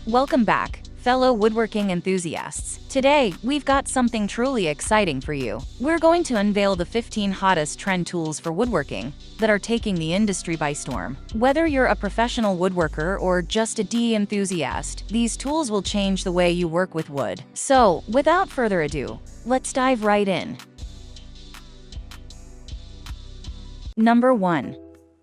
Welcome back, fellow woodworking enthusiasts. Today, we've got something truly exciting for you. We're going to unveil the 15 hottest trend tools for woodworking that are taking the industry by storm. Whether you're a professional woodworker or just a enthusiast, these tools will change the way you work with wood. So, without further ado, let's dive right in. Number 1.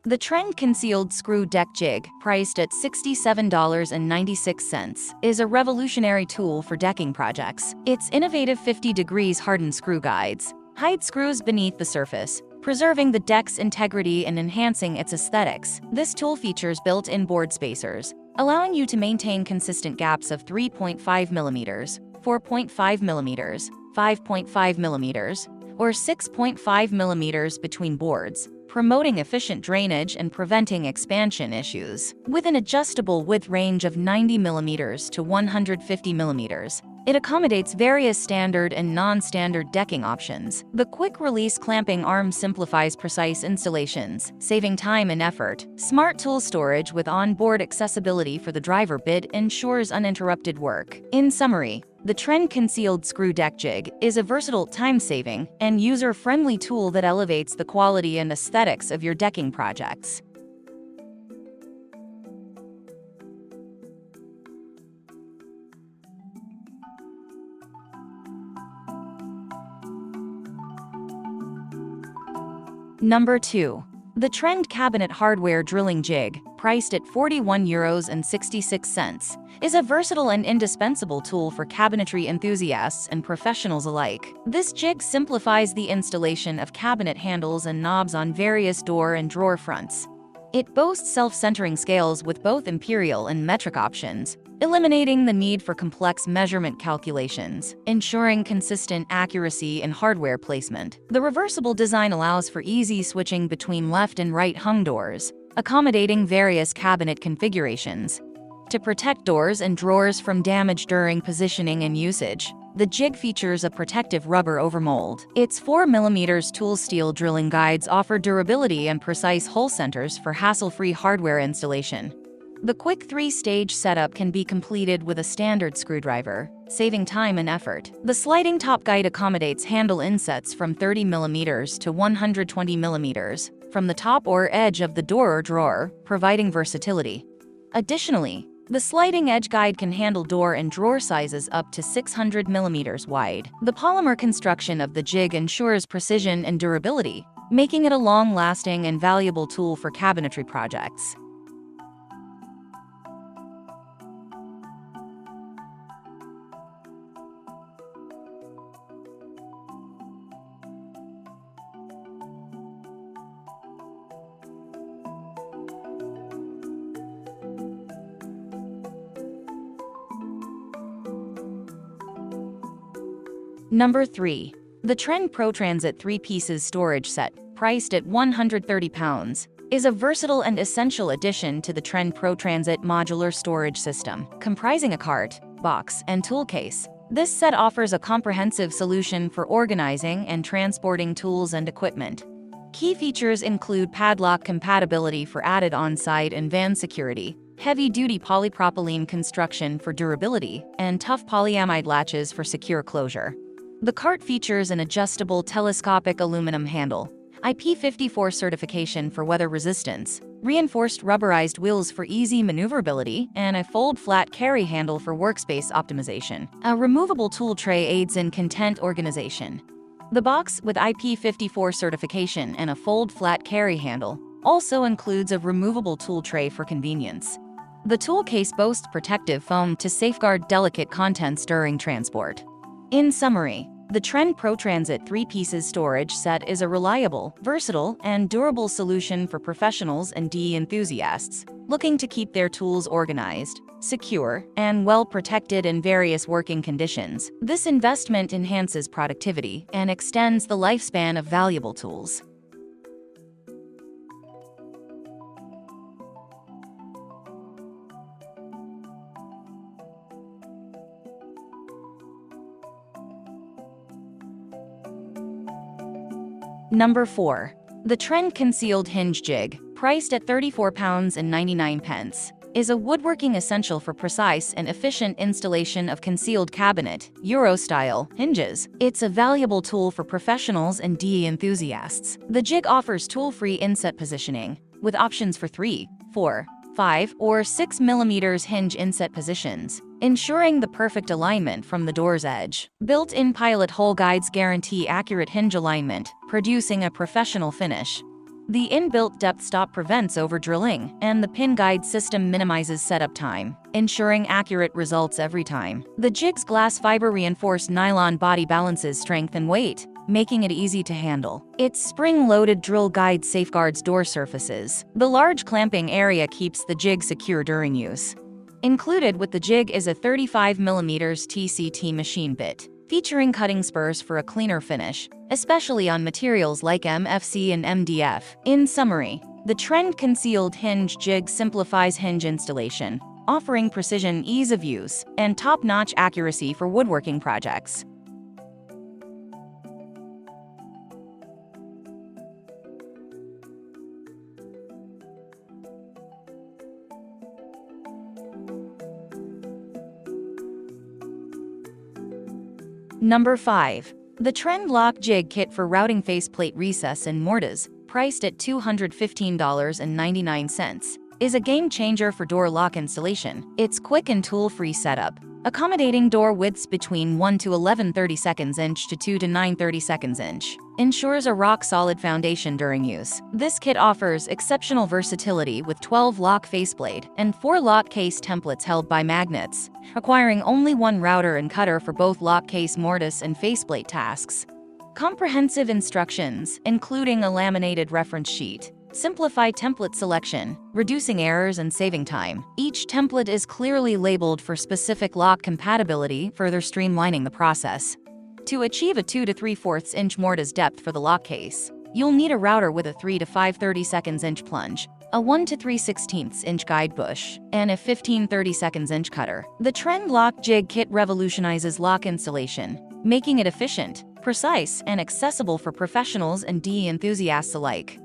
The Trend Concealed Screw Deck Jig, priced at $67.96, is a revolutionary tool for decking projects. Its innovative 50 degrees hardened screw guides hide screws beneath the surface, preserving the deck's integrity and enhancing its aesthetics. This tool features built-in board spacers, allowing you to maintain consistent gaps of 3.5 millimeters, 4.5 millimeters, 5.5 millimeters, or 6.5 millimeters between boards, promoting efficient drainage and preventing expansion issues. With an adjustable width range of 90 millimeters to 150 millimeters, it accommodates various standard and non-standard decking options. The quick-release clamping arm simplifies precise installations, saving time and effort. Smart tool storage with on-board accessibility for the driver bit ensures uninterrupted work. In summary, the Trend Concealed Screw Deck Jig is a versatile, time-saving, and user-friendly tool that elevates the quality and aesthetics of your decking projects. Number 2. The Trend Cabinet Hardware Drilling Jig, priced at €41.66, is a versatile and indispensable tool for cabinetry enthusiasts and professionals alike. This jig simplifies the installation of cabinet handles and knobs on various door and drawer fronts. It boasts self-centering scales with both imperial and metric options, eliminating the need for complex measurement calculations, ensuring consistent accuracy in hardware placement. The reversible design allows for easy switching between left and right hung doors, accommodating various cabinet configurations. To protect doors and drawers from damage during positioning and usage, the jig features a protective rubber overmold. Its 4mm tool steel drilling guides offer durability and precise hole centers for hassle-free hardware installation. The quick 3-stage setup can be completed with a standard screwdriver, saving time and effort. The sliding top guide accommodates handle insets from 30mm to 120mm from the top or edge of the door or drawer, providing versatility. Additionally, the sliding edge guide can handle door and drawer sizes up to 600 millimeters wide. The polymer construction of the jig ensures precision and durability, making it a long-lasting and valuable tool for cabinetry projects. Number 3. The Trend Pro Transit 3-Pieces Storage Set, priced at £130, is a versatile and essential addition to the Trend Pro Transit modular storage system. Comprising a cart, box, and tool case, this set offers a comprehensive solution for organizing and transporting tools and equipment. Key features include padlock compatibility for added on-site and van security, heavy-duty polypropylene construction for durability, and tough polyamide latches for secure closure. The cart features an adjustable telescopic aluminum handle, IP54 certification for weather resistance, reinforced rubberized wheels for easy maneuverability, and a fold-flat carry handle for workspace optimization. A removable tool tray aids in content organization. The box, with IP54 certification and a fold-flat carry handle, also includes a removable tool tray for convenience. The tool case boasts protective foam to safeguard delicate contents during transport. In summary, the Trend Pro Transit 3-Pieces Storage Set is a reliable, versatile, and durable solution for professionals and enthusiasts looking to keep their tools organized, secure, and well-protected in various working conditions. This investment enhances productivity and extends the lifespan of valuable tools. Number 4. The Trend Concealed Hinge Jig, priced at £34.99, is a woodworking essential for precise and efficient installation of concealed cabinet, Euro-style, hinges. It's a valuable tool for professionals and DE enthusiasts. The jig offers tool-free inset positioning, with options for 3, 4, 5, or 6 mm hinge inset positions, ensuring the perfect alignment from the door's edge. Built-in pilot hole guides guarantee accurate hinge alignment, producing a professional finish. The inbuilt depth stop prevents over-drilling, and the pin guide system minimizes setup time, ensuring accurate results every time. The jig's glass fiber reinforced nylon body balances strength and weight, making it easy to handle. Its spring-loaded drill guide safeguards door surfaces. The large clamping area keeps the jig secure during use. Included with the jig is a 35 mm TCT machine bit, featuring cutting spurs for a cleaner finish, especially on materials like MFC and MDF. In summary, the Trend Concealed Hinge Jig simplifies hinge installation, offering precision, ease of use, and top-notch accuracy for woodworking projects. Number 5. The Trend Lock Jig Kit for routing faceplate recess and mortise, priced at $215.99, is a game-changer for door lock installation. Its quick and tool-free setup, accommodating door widths between 1 to 11 32 inch to 2 to 9 32 inch, ensures a rock-solid foundation during use. This kit offers exceptional versatility with 12 lock faceplate and 4 lock case templates held by magnets, requiring only one router and cutter for both lock case mortise and faceplate tasks. Comprehensive instructions, including a laminated reference sheet, simplify template selection, reducing errors and saving time. Each template is clearly labeled for specific lock compatibility, further streamlining the process. To achieve a 2 to 3/4 inch mortise depth for the lock case, you'll need a router with a 3 to 5 32 inch plunge, a 1 to 3/16 inch guide bush, and a 15 32 inch cutter. The Trend Lock Jig Kit revolutionizes lock installation, making it efficient, precise, and accessible for professionals and DE enthusiasts alike.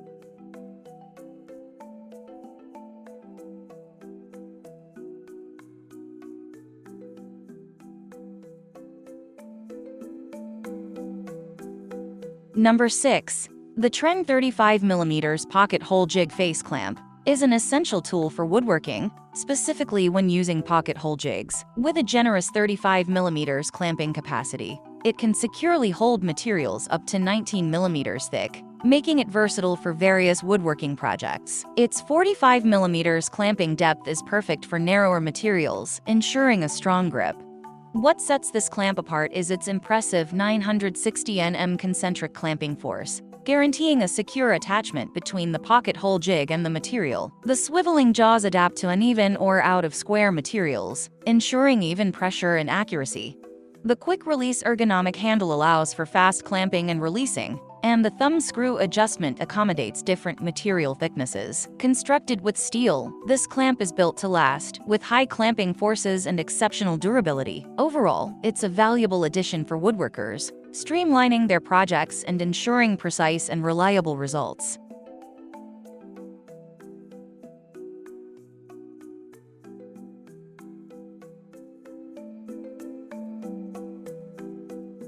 Number 6. The Trend 35 mm Pocket Hole Jig Face Clamp is an essential tool for woodworking, specifically when using pocket hole jigs. With a generous 35 mm clamping capacity, it can securely hold materials up to 19 mm thick, making it versatile for various woodworking projects. Its 45 mm clamping depth is perfect for narrower materials, ensuring a strong grip. What sets this clamp apart is its impressive 960 Nm concentric clamping force, guaranteeing a secure attachment between the pocket hole jig and the material. The swiveling jaws adapt to uneven or out-of-square materials, ensuring even pressure and accuracy. The quick-release ergonomic handle allows for fast clamping and releasing, and the thumb screw adjustment accommodates different material thicknesses. Constructed with steel, this clamp is built to last, with high clamping forces and exceptional durability. Overall, it's a valuable addition for woodworkers, streamlining their projects and ensuring precise and reliable results.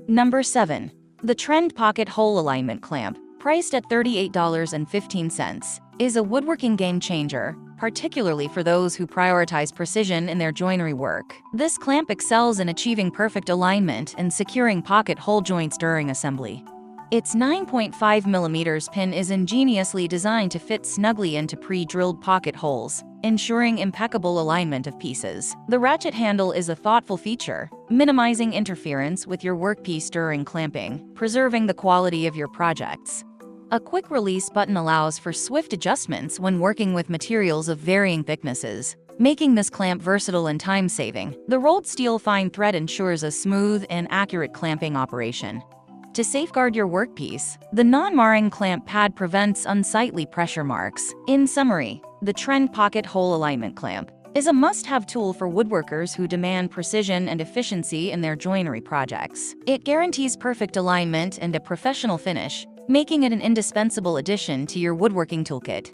Number 7. The Trend Pocket Hole Alignment Clamp, priced at $38.15, is a woodworking game-changer, particularly for those who prioritize precision in their joinery work. This clamp excels in achieving perfect alignment and securing pocket hole joints during assembly. Its 9.5 mm pin is ingeniously designed to fit snugly into pre-drilled pocket holes, ensuring impeccable alignment of pieces. The ratchet handle is a thoughtful feature, minimizing interference with your workpiece during clamping, preserving the quality of your projects. A quick release button allows for swift adjustments when working with materials of varying thicknesses, making this clamp versatile and time-saving. The rolled steel fine thread ensures a smooth and accurate clamping operation. To safeguard your workpiece, the non-marring clamp pad prevents unsightly pressure marks. In summary, the Trend Pocket Hole Alignment Clamp is a must-have tool for woodworkers who demand precision and efficiency in their joinery projects. It guarantees perfect alignment and a professional finish, making it an indispensable addition to your woodworking toolkit.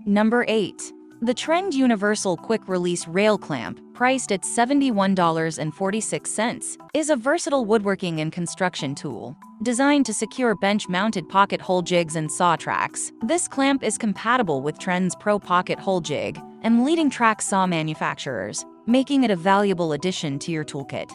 Number 8. The Trend Universal Quick Release Rail Clamp, priced at $71.46, is a versatile woodworking and construction tool. Designed to secure bench-mounted pocket hole jigs and saw tracks, this clamp is compatible with Trend's Pro Pocket Hole Jig and leading track saw manufacturers, making it a valuable addition to your toolkit.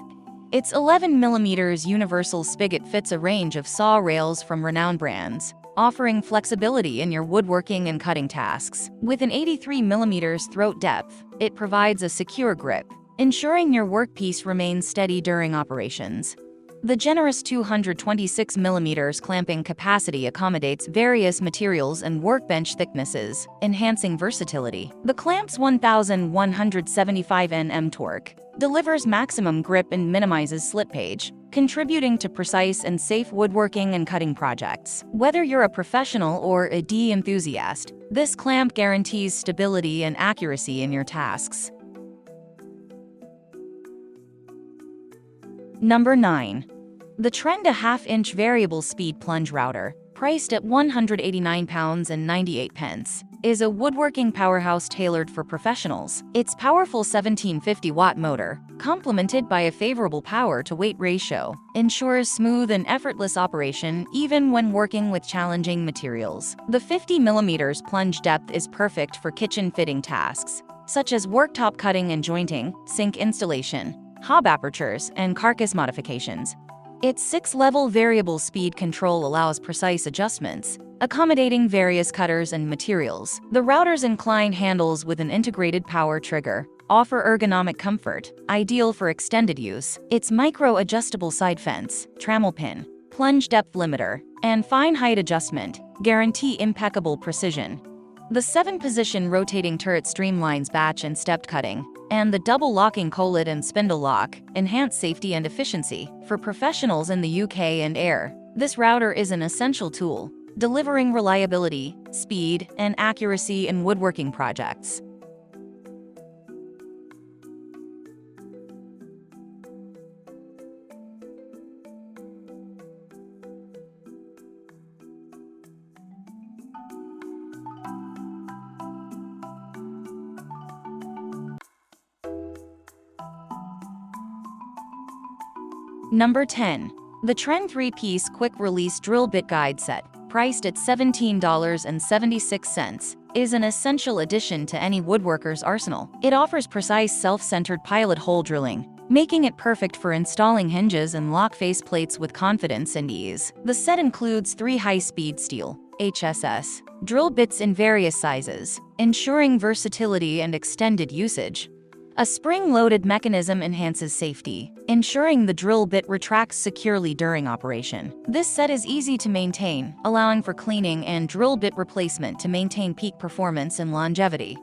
Its 11mm universal spigot fits a range of saw rails from renowned brands, offering flexibility in your woodworking and cutting tasks. With an 83mm throat depth, it provides a secure grip, ensuring your workpiece remains steady during operations. The generous 226mm clamping capacity accommodates various materials and workbench thicknesses, enhancing versatility. The clamp's 1,175 Nm torque delivers maximum grip and minimizes slippage, contributing to precise and safe woodworking and cutting projects. Whether you're a professional or a enthusiast, this clamp guarantees stability and accuracy in your tasks. Number 9. The Trend a half-inch variable speed plunge router, priced at £189.98, is a woodworking powerhouse tailored for professionals. Its powerful 1750-watt motor, complemented by a favorable power-to-weight ratio, ensures smooth and effortless operation even when working with challenging materials. The 50mm plunge depth is perfect for kitchen fitting tasks, such as worktop cutting and jointing, sink installation, hob apertures, and carcass modifications. Its 6-level variable speed control allows precise adjustments, accommodating various cutters and materials. The router's inclined handles with an integrated power trigger offer ergonomic comfort, ideal for extended use. Its micro-adjustable side fence, trammel pin, plunge depth limiter, and fine height adjustment guarantee impeccable precision. The 7-position rotating turret streamlines batch and stepped cutting, and the double locking collet and spindle lock enhance safety and efficiency. For professionals in the UK and air, this router is an essential tool, delivering reliability, speed, and accuracy in woodworking projects. Number 10. The Trend 3-piece Quick Release Drill Bit Guide Set, priced at $17.76, is an essential addition to any woodworker's arsenal. It offers precise self-centered pilot hole drilling, making it perfect for installing hinges and lock face plates with confidence and ease. The set includes 3 high-speed steel (HSS) drill bits in various sizes, ensuring versatility and extended usage. A spring-loaded mechanism enhances safety, ensuring the drill bit retracts securely during operation. This set is easy to maintain, allowing for cleaning and drill bit replacement to maintain peak performance and longevity.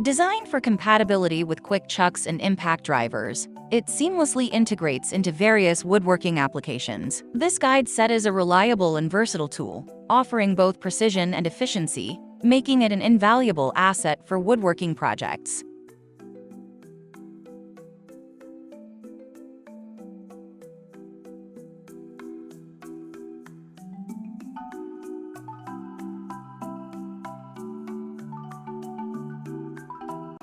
Designed for compatibility with quick chucks and impact drivers, it seamlessly integrates into various woodworking applications. This guide set is a reliable and versatile tool, offering both precision and efficiency, making it an invaluable asset for woodworking projects.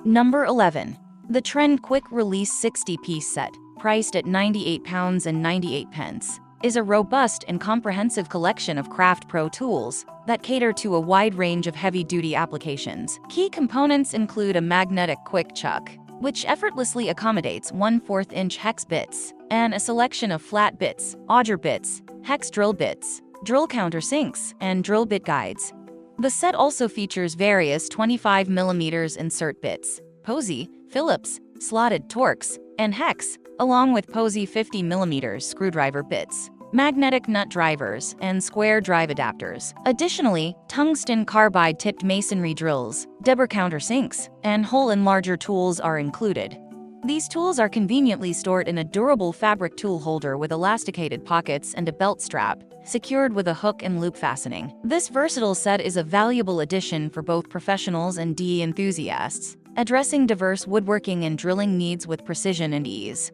Number 11. The Trend Quick Release 60-piece set, priced at £98.98, is a robust and comprehensive collection of craft pro tools that cater to a wide range of heavy-duty applications. Key components include a magnetic quick chuck, which effortlessly accommodates 1/4-inch hex bits, and a selection of flat bits, auger bits, hex drill bits, drill countersinks, and drill bit guides. The set also features various 25mm insert bits, Posey, Phillips, slotted Torx, and hex, along with Posey 50mm screwdriver bits, magnetic nut drivers, and square drive adapters. Additionally, tungsten carbide tipped masonry drills, Deborah countersinks, and hole enlarger tools are included. These tools are conveniently stored in a durable fabric tool holder with elasticated pockets and a belt strap, secured with a hook and loop fastening. This versatile set is a valuable addition for both professionals and enthusiasts, addressing diverse woodworking and drilling needs with precision and ease.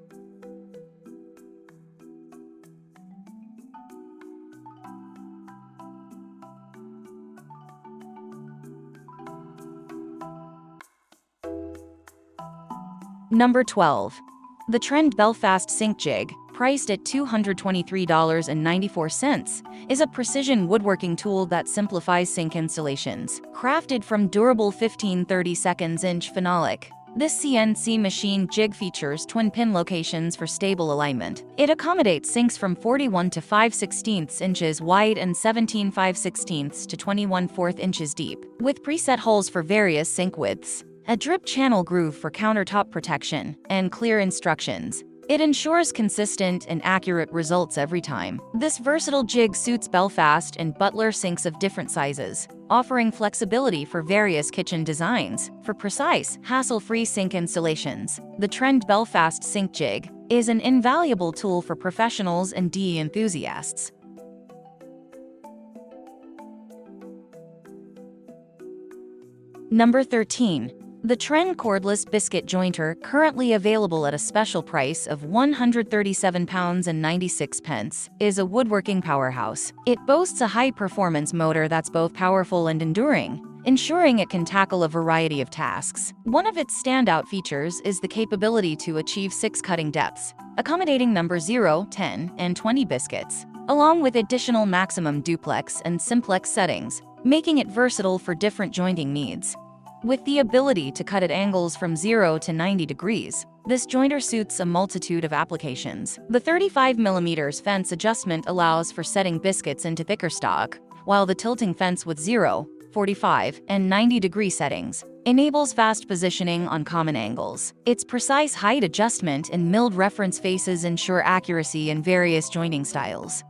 Number 12. The Trend Belfast Sink Jig, priced at $223.94, is a precision woodworking tool that simplifies sink installations. Crafted from durable 15/32 phenolic, this CNC machine jig features twin-pin locations for stable alignment. It accommodates sinks from 41 to 5/16 inches wide and 17 5/16 to 21/4 inches deep, with preset holes for various sink widths, a drip channel groove for countertop protection, and clear instructions. It ensures consistent and accurate results every time. This versatile jig suits Belfast and Butler sinks of different sizes, offering flexibility for various kitchen designs. For precise, hassle-free sink installations, the Trend Belfast Sink Jig is an invaluable tool for professionals and DE enthusiasts. Number 13. The Trend Cordless Biscuit Jointer, currently available at a special price of £137.96, is a woodworking powerhouse. It boasts a high-performance motor that's both powerful and enduring, ensuring it can tackle a variety of tasks. One of its standout features is the capability to achieve 6 cutting depths, accommodating number 0, 10, and 20 biscuits, along with additional maximum duplex and simplex settings, making it versatile for different jointing needs. With the ability to cut at angles from 0 to 90 degrees, this jointer suits a multitude of applications. The 35mm fence adjustment allows for setting biscuits into thicker stock, while the tilting fence with 0, 45, and 90-degree settings enables fast positioning on common angles. Its precise height adjustment and milled reference faces ensure accuracy in various jointing styles.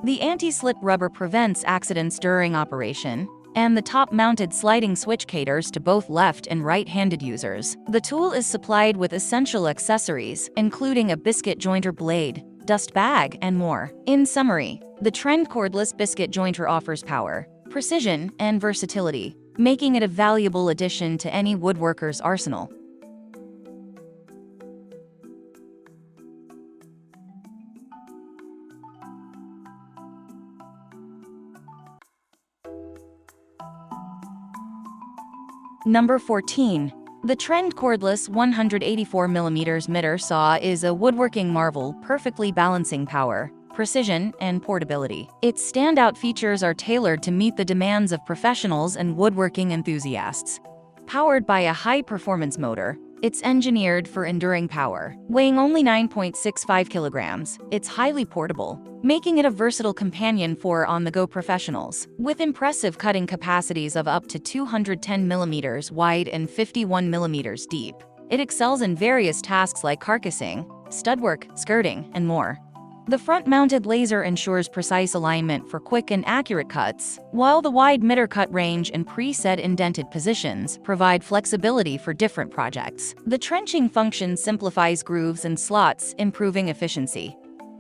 The anti-slip rubber prevents accidents during operation, and the top-mounted sliding switch caters to both left and right-handed users. The tool is supplied with essential accessories, including a biscuit jointer blade, dust bag, and more. In summary, the Trend Cordless Biscuit Jointer offers power, precision, and versatility, making it a valuable addition to any woodworker's arsenal. Number 14. The Trend Cordless 184mm miter saw is a woodworking marvel, perfectly balancing power, precision, and portability. Its standout features are tailored to meet the demands of professionals and woodworking enthusiasts. Powered by a high-performance motor, it's engineered for enduring power. Weighing only 9.65 kilograms, it's highly portable, making it a versatile companion for on-the-go professionals. With impressive cutting capacities of up to 210 millimeters wide and 51 millimeters deep, it excels in various tasks like carcassing, studwork, skirting, and more. The front-mounted laser ensures precise alignment for quick and accurate cuts, while the wide miter cut range and preset indented positions provide flexibility for different projects. The trenching function simplifies grooves and slots, improving efficiency.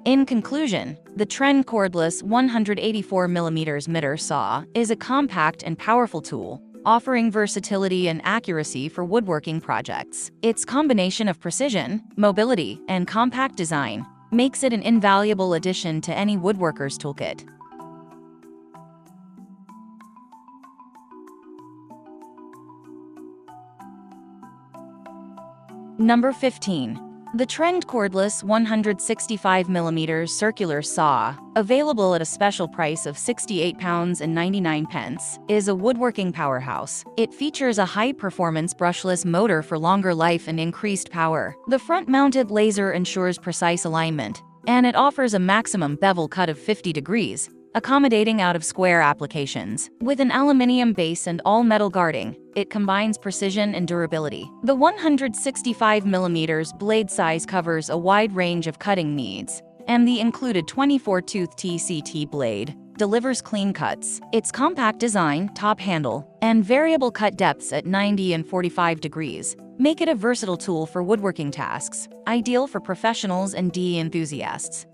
In conclusion, the Trend Cordless 184mm miter saw is a compact and powerful tool, offering versatility and accuracy for woodworking projects. Its combination of precision, mobility, and compact design makes it an invaluable addition to any woodworker's toolkit. Number 15. The Trend Cordless 165mm circular saw, available at a special price of £68.99, is a woodworking powerhouse. It features a high-performance brushless motor for longer life and increased power. The front-mounted laser ensures precise alignment, and it offers a maximum bevel cut of 50 degrees, accommodating out-of-square applications. With an aluminum base and all-metal guarding, it combines precision and durability. The 165mm blade size covers a wide range of cutting needs, and the included 24-tooth TCT blade delivers clean cuts. Its compact design, top handle, and variable cut depths at 90 and 45 degrees make it a versatile tool for woodworking tasks, ideal for professionals and DE enthusiasts.